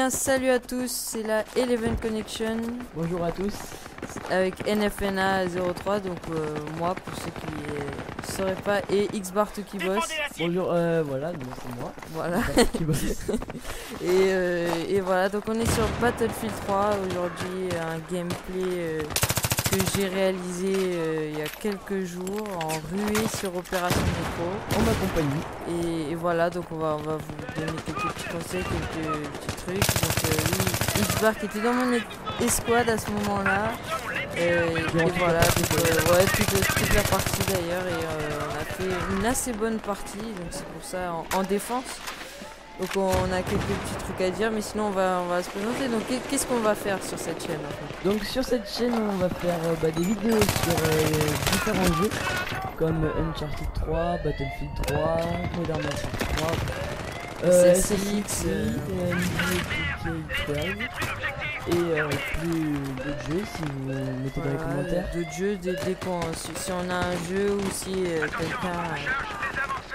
bien, salut à tous, c'est la Eleven Connection. Bonjour à tous. Avec NFNA03, donc moi, pour ceux qui ne sauraient pas, et Xbar qui bosse. Bonjour, voilà, c'est moi. Voilà. Qui bosse. et voilà, donc on est sur Battlefield 3 aujourd'hui, un gameplay que j'ai réalisé il y a quelques jours en ruée sur Opération Métro. En ma compagnie. Et voilà, donc on va vous donner quelques petits conseils, quelques petits trucs. Donc Xbar qui était dans mon escouade à ce moment-là. Et voilà, ouais, toute la partie d'ailleurs. Et on a fait une assez bonne partie, donc c'est pour ça en défense. Donc on a quelques petits trucs à dire, mais sinon on va se présenter. Donc qu'est-ce qu'on va faire sur cette chaîne en fait? Donc sur cette chaîne on va faire des vidéos sur différents jeux comme Uncharted 3, Battlefield 3, Modern Warfare 3, SSX, et plus d'autres jeux si vous mettez dans les commentaires. D'autres jeux, si on a un jeu ou si quelqu'un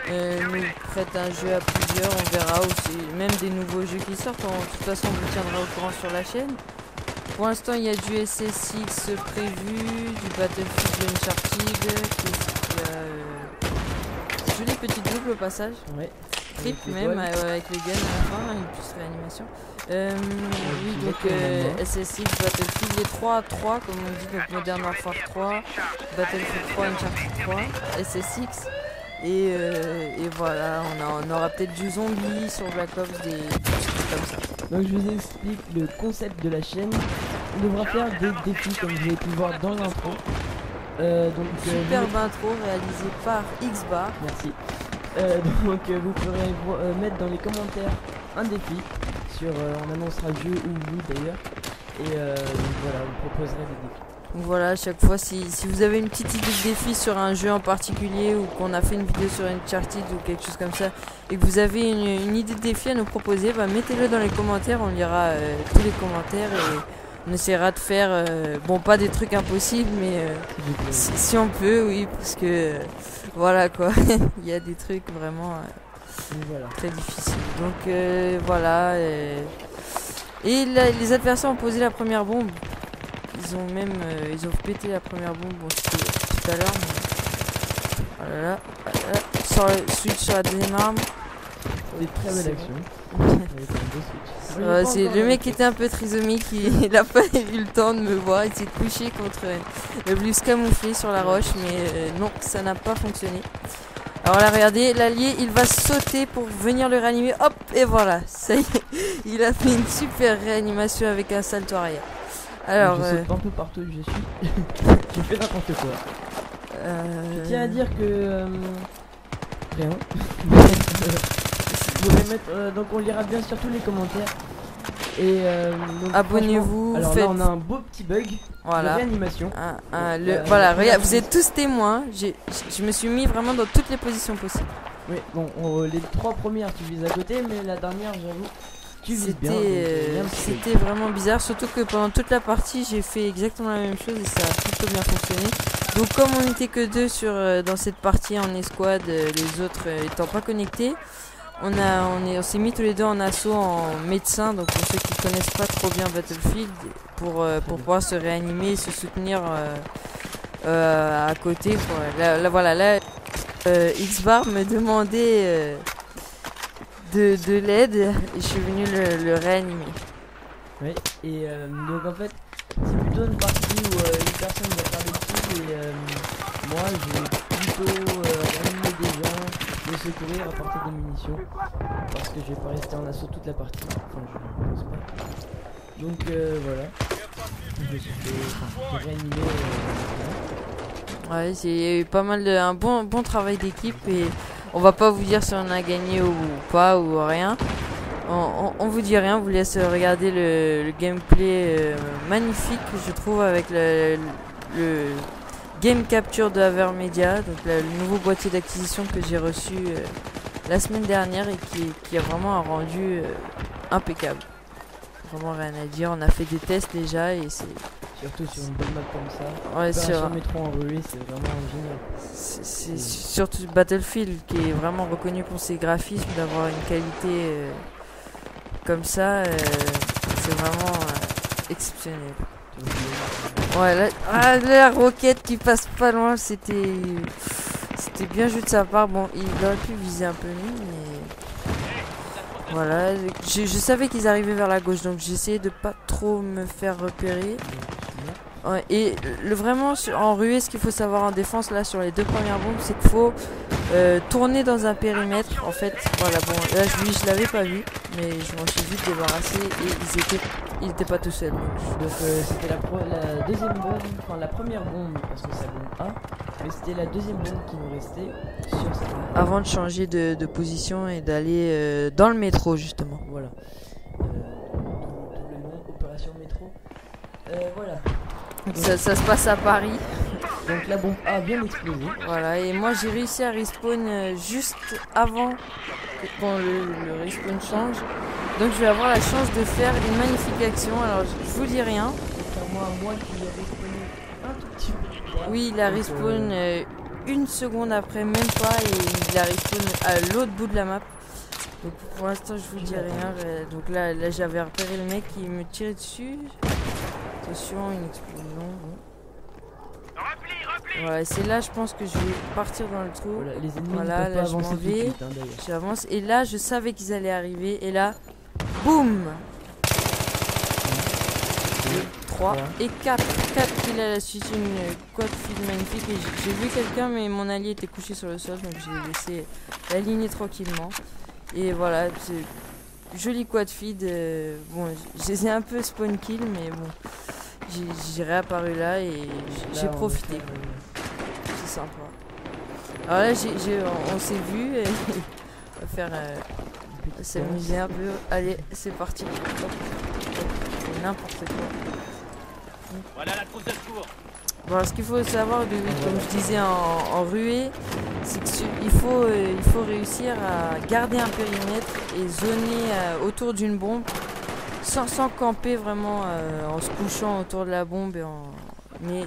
nous prête un jeu à plusieurs, on verra aussi, même des nouveaux jeux qui sortent, de toute façon on vous tiendra au courant sur la chaîne. Pour l'instant il y a du SSX prévu, du Battlefield, du Uncharted, jolie petite double au passage. Ouais. Trip même avec les guns à la fin, une plus réanimation. Oui, donc SSX, Battlefield, les 3 à 3 comme on dit, donc Modern Warfare 3, Battlefield 3, Uncharted 3, SSX. Et voilà, on aura peut-être du zombie sur Black Ops, des trucs comme ça. Donc je vous explique le concept de la chaîne. On devra faire des défis comme vous avez pu voir dans l'intro. Superbe intro réalisée par Xbar. Merci. Donc vous pourrez mettre dans les commentaires un défi sur on annoncera le jeu ou vous d'ailleurs. Et donc voilà, vous proposerez des défis. Donc voilà, à chaque fois, si vous avez une petite idée de défi sur un jeu en particulier ou qu'on a fait une vidéo sur Uncharted ou quelque chose comme ça et que vous avez une idée de défi à nous proposer, bah, mettez-le dans les commentaires, on lira tous les commentaires et on essaiera de faire, bon pas des trucs impossibles, mais si on peut, oui, parce que voilà quoi, il y a des trucs vraiment très difficiles. Donc voilà, et les adversaires ont posé la première bombe. Ils ont pété la première bombe, bon, c'était tout à l'heure, mais voilà, sur le switch sur la deuxième arme. Des très belles actions. C'est le mec qui était un peu trisomique, il a pas eu le temps de me voir, il s'est couché contre le blue camouflé sur la roche, mais non, ça n'a pas fonctionné. Alors là, regardez, l'allié, il va sauter pour venir le réanimer, hop, et voilà, ça y est, il a fait une super réanimation avec un salto arrière. Alors, je saute un peu partout où je suis. Je fais n'importe quoi. Je tiens à dire que rien. Je voudrais mettre, donc on lira bien sûr tous les commentaires. Et abonnez-vous. Alors là on a un beau petit bug. Voilà. De réanimation. Voilà, regarde, vous êtes tous témoins. Je me suis mis vraiment dans toutes les positions possibles. Oui, bon, les 3 premières tu vises à côté, mais la dernière j'avoue. C'était vraiment bizarre, surtout que pendant toute la partie j'ai fait exactement la même chose et ça a plutôt bien fonctionné. Donc comme on n'était que 2 dans cette partie en escouade, les autres étant pas connectés, on s'est mis tous les deux en assaut en médecin, donc pour ceux qui connaissent pas trop bien Battlefield, pour pouvoir se réanimer et se soutenir à côté. Voilà, Xbar me demandait de l'aide et je suis venu le réanimer. Oui, et donc en fait c'est plutôt une partie où une personne va faire des trucs et moi je vais plutôt réanimer des gens, les secourir, apporter des munitions parce que je vais pas rester en assaut toute la partie, enfin je ne pense pas. Donc voilà, je suis fait réanimer. Ouais, c'est pas mal un bon travail d'équipe et on va pas vous dire si on a gagné ou pas ou rien. On vous dit rien, on vous laisse regarder le gameplay magnifique je trouve avec le game capture de Avermedia, donc le nouveau boîtier d'acquisition que j'ai reçu la semaine dernière et qui a vraiment un rendu impeccable. Vraiment rien à dire, on a fait des tests déjà et c'est... Surtout sur une bonne map comme ça. Ouais, sur métro en ruée, c'est vraiment génial. C'est surtout Battlefield qui est vraiment reconnu pour ses graphismes, d'avoir une qualité comme ça, c'est vraiment exceptionnel. Ouais, la roquette qui passe pas loin, c'était bien joué de sa part. Bon, il aurait pu viser un peu mieux, mais voilà. Je savais qu'ils arrivaient vers la gauche, donc j'essayais de pas trop me faire repérer. Ouais, et vraiment en ruée, ce qu'il faut savoir en défense là sur les 2 premières bombes, c'est qu'il faut tourner dans un périmètre. En fait, voilà, bon, là je l'avais pas vu, mais je m'en suis vite débarrassé et ils étaient pas tout seuls. Donc c'était la deuxième bombe, enfin la première bombe parce que c'est la bombe A, mais c'était la deuxième bombe qui nous restait sur cette bombe. Avant de changer de position et d'aller dans le métro justement. Voilà. Tout le nom, opération métro. Voilà. Ça se passe à Paris. Donc la bombe A vient d'exploser. Voilà, et moi j'ai réussi à respawn juste avant quand le respawn change. Donc je vais avoir la chance de faire une magnifique action. Alors je vous dis rien. Contrairement à moi qui a respawné un tout petit peu. Oui, il a respawn une seconde après, même pas, et il a respawn à l'autre bout de la map. Donc pour l'instant je vous dis rien. Donc là j'avais repéré le mec qui me tirait dessus. Attention, une explosion. Voilà, c'est là je pense que je vais partir dans le trou. Voilà, les ennemis voilà, ne peuvent là pas je avancer m'en vais. vite, hein, J'avance et là je savais qu'ils allaient arriver et là, boum, 3 et 4 kills à la suite, une quad feed magnifique et j'ai vu quelqu'un mais mon allié était couché sur le sol donc j'ai laissé l'aligner tranquillement et voilà, c'est joli quad feed. Bon, j'ai un peu spawn kill mais bon, j'ai réapparu là et j'ai profité. C'est sympa. Alors là on s'est vu et on va faire s'amuser un peu. Allez, c'est parti. C'est n'importe quoi. Voilà la trousse de secours. Bon, ce qu'il faut savoir, comme je disais en ruée, c'est qu'il faut réussir à garder un périmètre et zoner autour d'une bombe sans camper vraiment en se couchant autour de la bombe, mais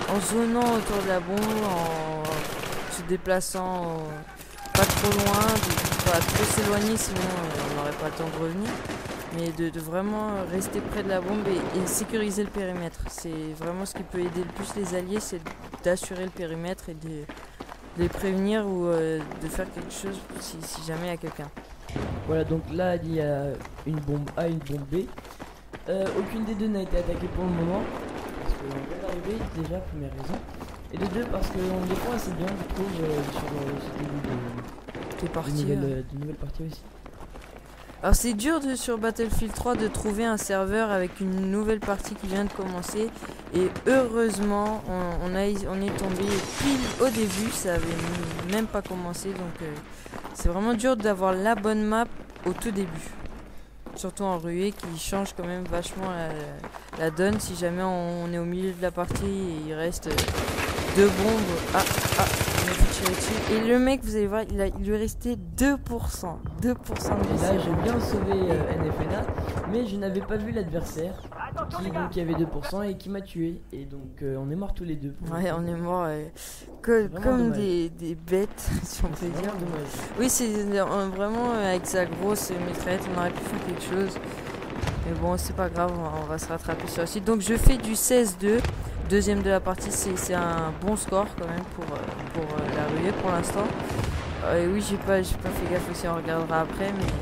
en zonant autour de la bombe, en se déplaçant pas trop loin, pas trop s'éloigner sinon on n'aurait pas le temps de revenir. Mais de vraiment rester près de la bombe et sécuriser le périmètre. C'est vraiment ce qui peut aider le plus les alliés, c'est d'assurer le périmètre et de les prévenir ou de faire quelque chose si jamais il y a quelqu'un. Voilà, donc là il y a une bombe A, une bombe B. Aucune des deux n'a été attaquée pour le moment. Parce qu'on vient d'arriver déjà, première raison. Et de deux, parce qu'on les prend assez bien, je trouve, sur ce début de nouvelle partie aussi. Alors c'est dur sur Battlefield 3 de trouver un serveur avec une nouvelle partie qui vient de commencer et heureusement on est tombé pile au début, ça avait même pas commencé donc c'est vraiment dur d'avoir la bonne map au tout début. Surtout en ruée qui change quand même vachement la donne si jamais on est au milieu de la partie et il reste 2 bombes. Et le mec, vous allez voir, il lui est resté 2%. 2% de là, j'ai bien sauvé NFNA, mais je n'avais pas vu l'adversaire qui avait 2% et qui m'a tué. Et donc, on est morts tous les deux. Ouais, on est morts comme des bêtes, si on peut dire. Dommage. Oui, c'est vraiment avec sa grosse mitraillette, on aurait pu faire quelque chose. Mais bon, c'est pas grave, on va se rattraper sur la suite. Donc, je fais du 16-2. Deuxième de la partie, c'est un bon score quand même pour la ruée pour l'instant. Oui, j'ai pas fait gaffe aussi, on regardera après, mais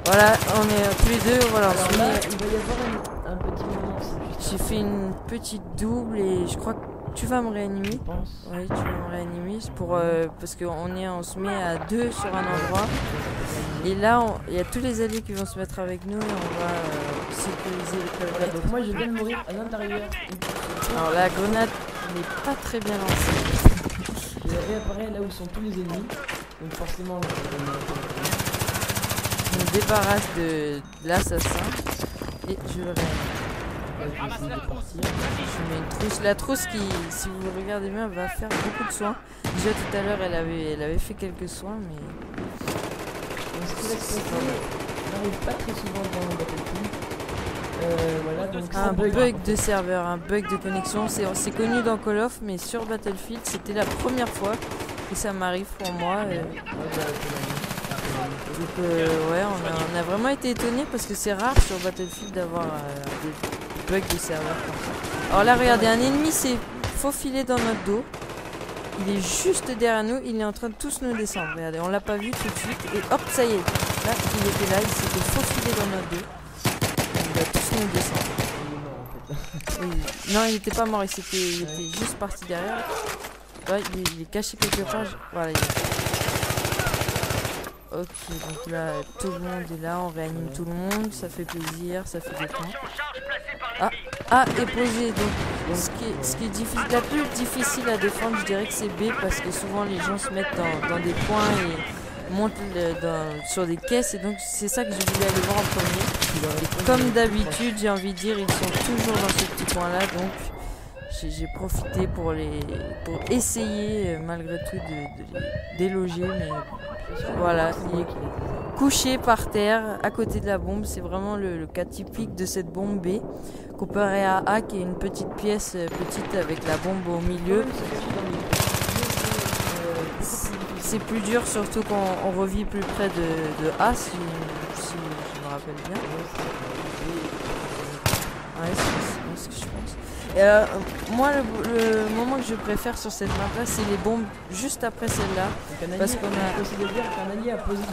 voilà, on est tous les deux, voilà. Alors là, il va y avoir un petit moment. J'ai fait une petite double et je crois que tu vas me réanimer. Je pense. Oui, tu vas me réanimer pour parce on se met à 2 sur un endroit. Et là, il y a tous les alliés qui vont se mettre avec nous et on va sécuriser le périmètre. Donc moi, je viens de mourir à l'intérieur. Alors la grenade n'est pas très bien lancée. Je réapparais là où sont tous les ennemis. Donc forcément, je me débarrasse de l'assassin et je le je mets une trousse. La trousse qui, si vous regardez bien, va faire beaucoup de soins. Déjà tout à l'heure, elle avait fait quelques soins, mais ce qui va se passer, on n'arrive pas très souvent dans le Battlefield. Voilà, donc un bug de serveur, un bug de connexion. C'est connu dans Call of, mais sur Battlefield, c'était la première fois que ça m'arrive pour moi. c'est Ouais, on a vraiment été étonnés parce que c'est rare sur Battlefield d'avoir des bugs de serveur comme ça. Alors là, regardez, un ennemi s'est faufilé dans notre dos. Il est juste derrière nous, il est en train de tous nous descendre. Regardez, on l'a pas vu tout de suite et hop, ça y est. Là, il était là, il s'était faufilé dans notre dos. Il va tous nous descendre. Oui. Non, il était pas mort, il était juste parti derrière. Ouais, il est caché quelque part. Voilà, il est... Ok, donc là, tout le monde est là, on réanime tout le monde, ça fait plaisir, ça fait des points. Ah, et posé, donc ce qui est difficile, la plus difficile à défendre, je dirais que c'est B, parce que souvent les gens se mettent dans des points et montent sur des caisses, et donc c'est ça que je voulais aller voir en premier. Et comme d'habitude, j'ai envie de dire, ils sont toujours dans ce petit point-là, donc j'ai profité pour essayer malgré tout de les déloger, mais voilà, il est couché par terre à côté de la bombe. C'est vraiment le cas typique de cette bombe B comparé à A qui est une petite pièce petite avec la bombe au milieu. C'est plus dur, surtout quand on revit plus près de A, si je me rappelle bien. Ouais, c'est ce que je pense. Moi, le moment que je préfère sur cette map là, c'est les bombes juste après celle-là. Parce qu'on a aussi de dire qu'un allié a posé du C4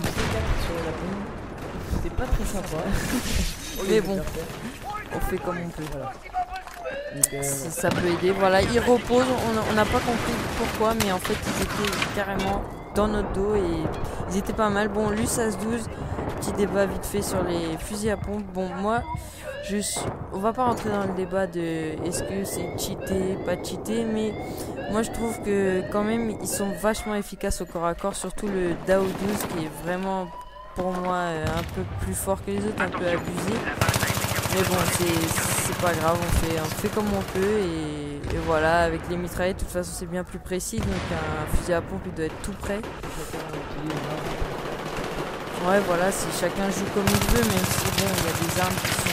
sur la bombe. C'était pas très sympa. Mais bon, on fait comme on peut. Voilà. Donc, ça peut aider. Voilà, ils reposent. On n'a pas compris pourquoi, mais en fait, ils étaient carrément dans notre dos et ils étaient pas mal. Bon, l'USAS 12, petit débat vite fait sur les fusils à pompe. Bon, moi, on va pas rentrer dans le débat de est-ce que c'est cheaté, pas cheaté, mais moi je trouve que quand même ils sont vachement efficaces au corps à corps, surtout le DAO 12 qui est vraiment pour moi un peu plus fort que les autres, un peu abusé. Mais bon, c'est pas grave, on fait comme on peut et voilà, avec les mitraillettes, de toute façon c'est bien plus précis, donc un fusil à pompe il doit être tout prêt. Ouais, voilà, si chacun joue comme il veut, même si bon, il y a des armes qui sont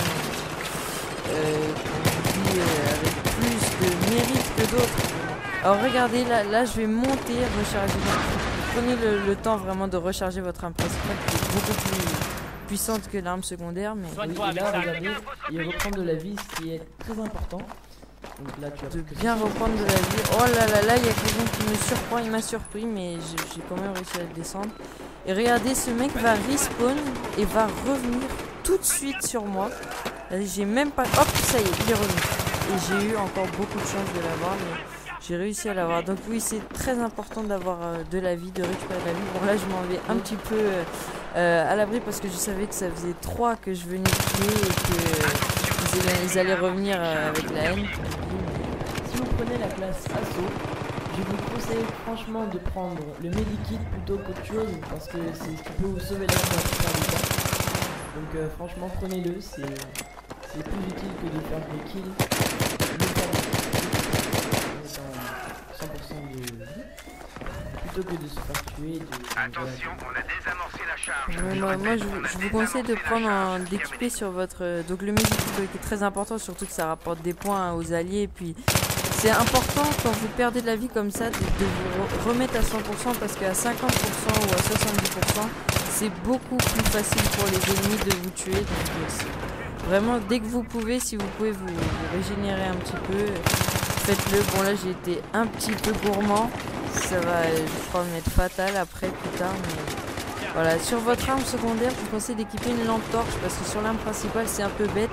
avec plus de mérite que d'autres. Alors regardez, là je vais monter, recharger. Prenez le temps vraiment de recharger votre arme principale qui est beaucoup plus puissante que l'arme secondaire. Mais oui, et là, regardez, il reprend de la vie, ce qui est très important. Donc là, tu as de bien reprendre de la vie. Oh là là, il y a quelqu'un qui me surprend, il m'a surpris, mais j'ai quand même réussi à le descendre. Et regardez, ce mec va respawn et va revenir tout de suite sur moi. J'ai même pas... Hop, ça y est, il est revenu. Et j'ai eu encore beaucoup de chance de l'avoir, mais j'ai réussi à l'avoir. Donc oui, c'est très important d'avoir de la vie, de récupérer de la vie. Bon là, je m'en vais un petit peu à l'abri parce que je savais que ça faisait 3 que je venais tuer et que ils allaient revenir avec la haine. Si vous prenez la classe assaut, je vous conseille franchement de prendre le medikit plutôt qu'autre chose parce que c'est ce qui peut vous sauver la vie dans la plupart des cas. Donc franchement, prenez-le, c'est plus utile que de faire des kills. De faire des kills en 100% de vie plutôt que de se faire tuer. Attention, on a désamorcé la charge. Moi je vous conseille de prendre d'équiper sur votre... donc le medikit qui est très important, surtout que ça rapporte des points aux alliés. Et puis c'est important quand vous perdez de la vie comme ça de vous remettre à 100% parce qu'à 50% ou à 70% c'est beaucoup plus facile pour les ennemis de vous tuer. Donc vraiment dès que vous pouvez, si vous pouvez vous régénérer un petit peu, faites-le. Bon là j'ai été un petit peu gourmand, ça va je crois m'être fatal après plus tard, mais voilà. Sur votre arme secondaire, je vous conseille d'équiper une lampe torche parce que sur l'arme principale c'est un peu bête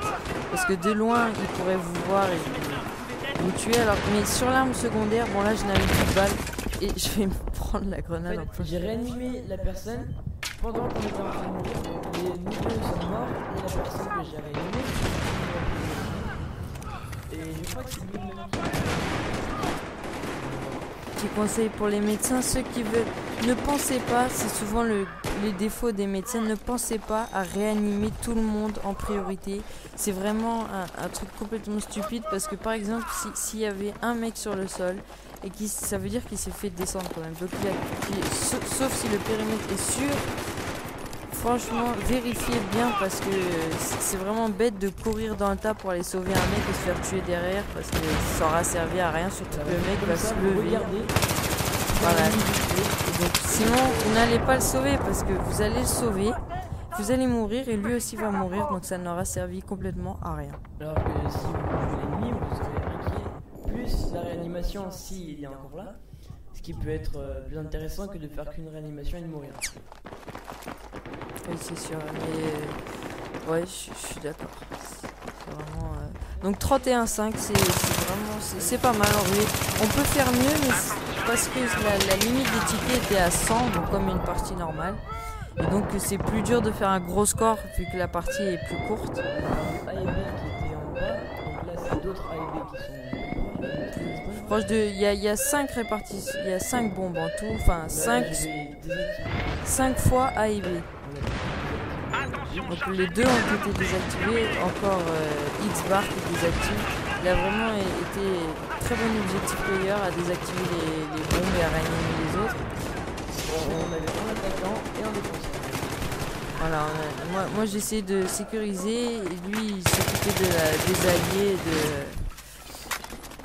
parce que de loin ils pourraient vous voir et vous tuer. Alors mais sur l'arme secondaire, bon là je n'avais plus de balles et je vais me prendre la grenade. En fait, j'ai réanimé la personne pendant qu'on était en train de mourir. Donc nous deux sommes morts et la personne que j'ai réanimée. Et je crois que c'est lui même Petit conseil pour les médecins, ceux qui veulent, ne pensez pas, c'est souvent les défauts des médecins, ne pensez pas à réanimer tout le monde en priorité. C'est vraiment un truc complètement stupide parce que par exemple s'il y avait un mec sur le sol et ça veut dire qu'il s'est fait descendre quand même. Donc sauf si le périmètre est sûr, franchement vérifiez bien parce que c'est vraiment bête de courir dans le tas pour aller sauver un mec et se faire tuer derrière parce que ça aura servi à rien, surtout que le mec va se lever. Voilà. Et donc sinon vous n'allez pas le sauver parce que vous allez le sauver, vous allez mourir et lui aussi va mourir, donc ça n'aura servi complètement à rien. Alors que si vous tuez l'ennemi, vous serez inquiet. Plus la réanimation s'il est encore là. Ce qui peut être plus intéressant que de faire qu'une réanimation et de mourir. Oui, c'est sûr, mais ouais, je suis d'accord. C'est vraiment. Donc 31,5, c'est vraiment. C'est pas mal en vrai. On peut faire mieux, mais parce que la limite des tickets était à 100, donc comme une partie normale. Et donc c'est plus dur de faire un gros score vu que la partie est plus courte. AIB qui était en bas, donc là c'est d'autres AIB qui sont. Proche de, il y a 5 répartis, il y a 5 bombes en tout, enfin 5 fois A et B. Donc les deux ont été désactivés, encore X-Bar qui désactive. Il a vraiment été très bon objectif player à désactiver les bombes et à réanimer les autres. On avait un attaquant et un défenseur. Voilà, moi j'ai essayé de sécuriser et lui il s'occupait des alliés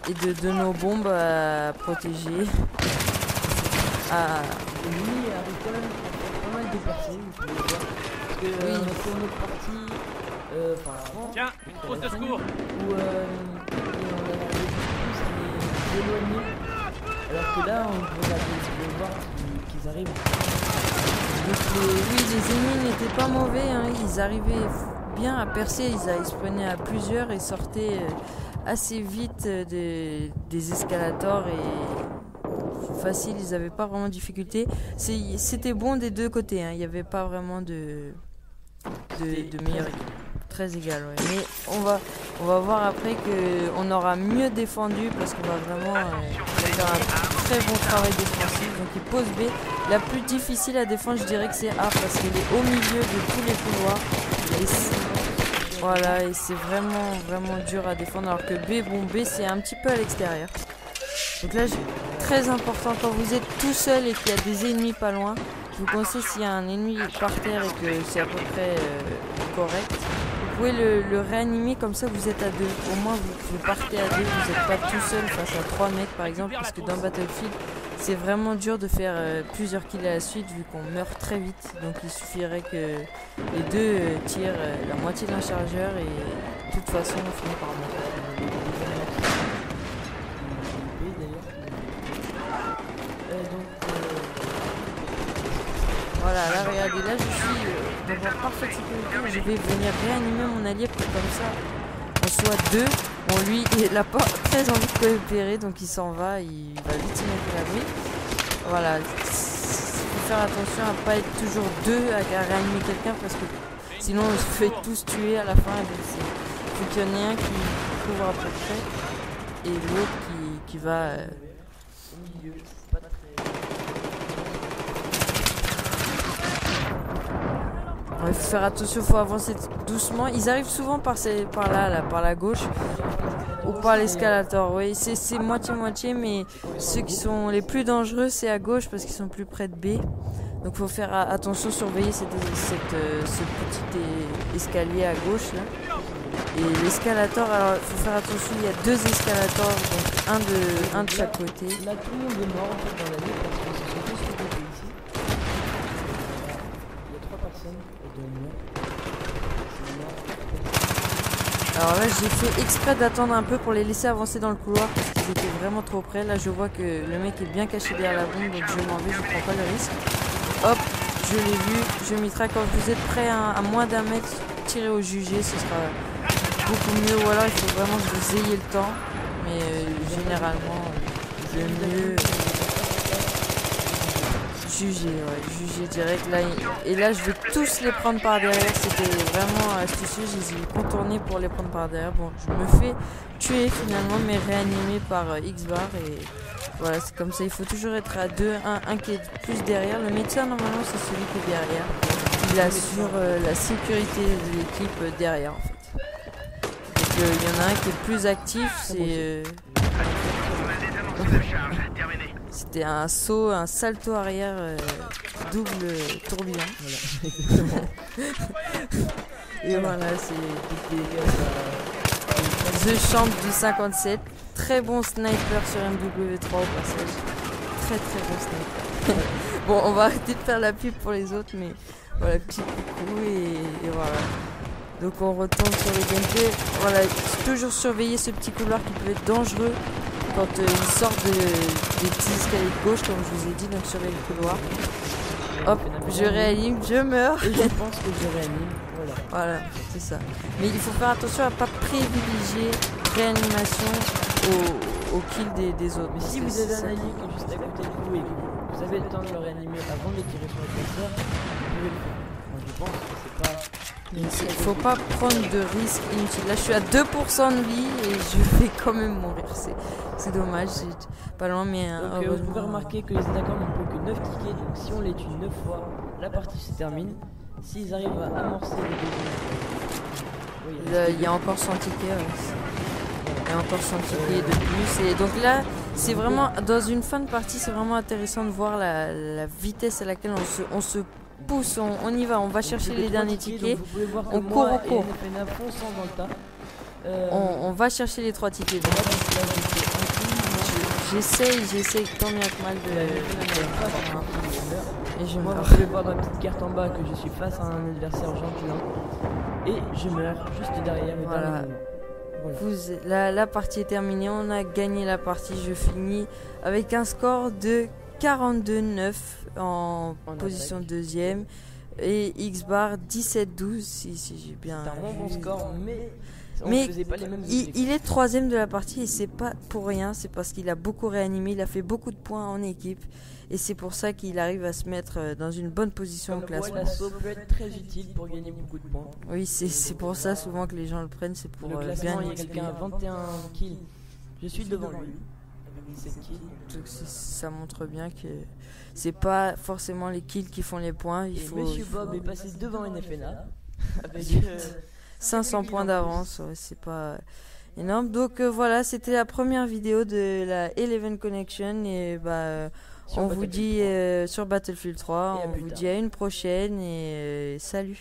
et de nos bombes à protéger. Lui arrive quand même à faire pas mal de parties, vous pouvez le voir. Parce que Oui. on a fait une autre partie, enfin avant, Tiens, une trousse de secours. où on avait plus les éloignés. Alors que là, on peut voir qu'ils arrivent. Donc oui, les ennemis n'étaient pas mauvais, hein, ils arrivaient bien à percer, ils se prenaient à plusieurs et sortaient assez vite des escalators et facile, ils n'avaient pas vraiment de difficulté. C'était bon des deux côtés, hein, il n'y avait pas vraiment de meilleure équipe. Très égal, ouais. Mais on va voir après qu'on aura mieux défendu parce qu'on va vraiment faire un très bon travail défensif. Donc il pose B. La plus difficile à défendre, je dirais que c'est A parce qu'elle est au milieu de tous les couloirs. Voilà, et c'est vraiment dur à défendre. Alors que B, bon, B c'est un petit peu à l'extérieur. Donc là, très important, quand vous êtes tout seul et qu'il y a des ennemis pas loin, je vous conseille s'il y a un ennemi par terre et que c'est à peu près correct, vous pouvez le réanimer comme ça vous êtes à deux. Au moins vous partez à deux, vous n'êtes pas tout seul face à 3 mecs par exemple, parce que dans Battlefield, c'est vraiment dur de faire plusieurs kills à la suite vu qu'on meurt très vite. Donc il suffirait que les deux tirent la moitié d'un chargeur et de toute façon on finit par mourir. Voilà, là regardez, là je suis dans une parfaite sécurité, je vais venir réanimer mon allié pour que comme ça on soit deux. Bon lui il n'a pas très envie de coopérer donc il s'en va, il va vite se mettre à l'abri. Voilà, il faut faire attention à pas être toujours deux à réanimer quelqu'un parce que sinon on se fait tous tuer à la fin. Il faut qu'il y en ait un qui couvre à peu près et l'autre qui va... Il faut faire attention, il faut avancer doucement. Ils arrivent souvent par là, par la gauche ou par l'escalator. Oui, c'est moitié-moitié, mais ceux qui sont les plus dangereux, c'est à gauche parce qu'ils sont plus près de B. Donc il faut faire attention, surveiller ce petit escalier à gauche là. Et l'escalator, alors il faut faire attention, il y a 2 escalators, donc un de chaque côté. Là tout le monde est mort en fait dans la vie parce que ce sont tous les côtés ici. Il y a 3 personnes et 2 morts. Alors là j'ai fait exprès d'attendre un peu pour les laisser avancer dans le couloir parce qu'ils étaient vraiment trop près. Là je vois que le mec est bien caché derrière la bombe, donc je m'en vais, je prends pas le risque. Hop, je l'ai vu, je mitraille. Quand vous êtes prêt à moins d'1 mètre, tirez au jugé, ce sera beaucoup mieux. Ou alors il faut vraiment que vous ayez le temps, mais généralement le mieux juger direct là. Et là je vais tous les prendre par derrière, c'était vraiment astucieux, je les ai contournés pour les prendre par derrière. Bon, je me fais tuer finalement mais réanimé par X-Bar et voilà, c'est comme ça, il faut toujours être à deux, un qui est plus derrière. Le médecin normalement c'est celui qui est derrière, il assure la sécurité de l'équipe derrière en fait. Donc il y en a un qui est plus actif, c'est c'était un saut, un salto arrière double tourbillon. Voilà. Et voilà, c'est The Champ du 57. Très bon sniper sur MW3 au passage. très beau sniper. Bon, on va arrêter de faire la pub pour les autres, mais voilà, petit coucou et voilà. Donc on retombe sur le gameplay. Voilà, toujours surveiller ce petit couloir qui peut être dangereux quand il sort des petits escaliers de gauche, comme je vous ai dit. Donc surveillez le couloir. Hop, je réanime, je meurs. Et je pense que je réanime. Voilà, c'est ça. Mais il faut faire attention à pas privilégier réanimation au kill des autres. Mais si vous avez un allié qui est juste à côté de vous et que vous avez le temps de le réanimer avant de le tirer sur l'adversaire, vous pouvez le faire. Moi je pense que c'est pas... Il faut pas prendre de risques inutiles. Là je suis à 2% de vie et je vais quand même mourir. C'est dommage, j'ai pas loin mais... Donc vous pouvez remarquer que les attaquants n'ont plus que 9 tickets, donc si on les tue 9 fois, la partie se termine. S'ils arrivent à amorcer les dégâts... Il y a encore 100 tickets. Il y a encore 100 tickets de plus. Et donc là, c'est vraiment, dans une fin de partie, c'est vraiment intéressant de voir la vitesse à laquelle on se pousse, on y va, on va chercher les derniers tickets. On court. On va chercher les 3 tickets. Donc, j'essaye tant bien que mal de... Et je Moi, meurs. vous pouvez voir dans la petite carte en bas que je suis face à un adversaire gentil. Et je meurs juste derrière le Voilà. dernier moment. Voilà. La partie est terminée, on a gagné la partie, je finis avec un score de 42-9 en position attaque. deuxième et X-Bar 17-12 si j'ai bien C'est un bon vu. score, mais on Mais faisait pas les mêmes il est troisième de la partie et c'est pas pour rien, c'est parce qu'il a beaucoup réanimé, il a fait beaucoup de points en équipe et c'est pour ça qu'il arrive à se mettre dans une bonne position au classement. L'assaut peut être très utile pour gagner beaucoup de points. Oui, c'est pour ça souvent que les gens le prennent, c'est pour Le classement, bien il y a XP. quelqu'un à 21 kills. Je suis devant lui avec 17 kills. Donc ça montre bien que c'est pas forcément les kills qui font les points. Il Et faut Monsieur Bob est passé devant NFNA avec 500 points d'avance, ouais, c'est pas énorme. Donc voilà, c'était la première vidéo de la Eleven Connection et on vous dit sur Battlefield 3, Et à on plus vous tard. dit à une prochaine et salut.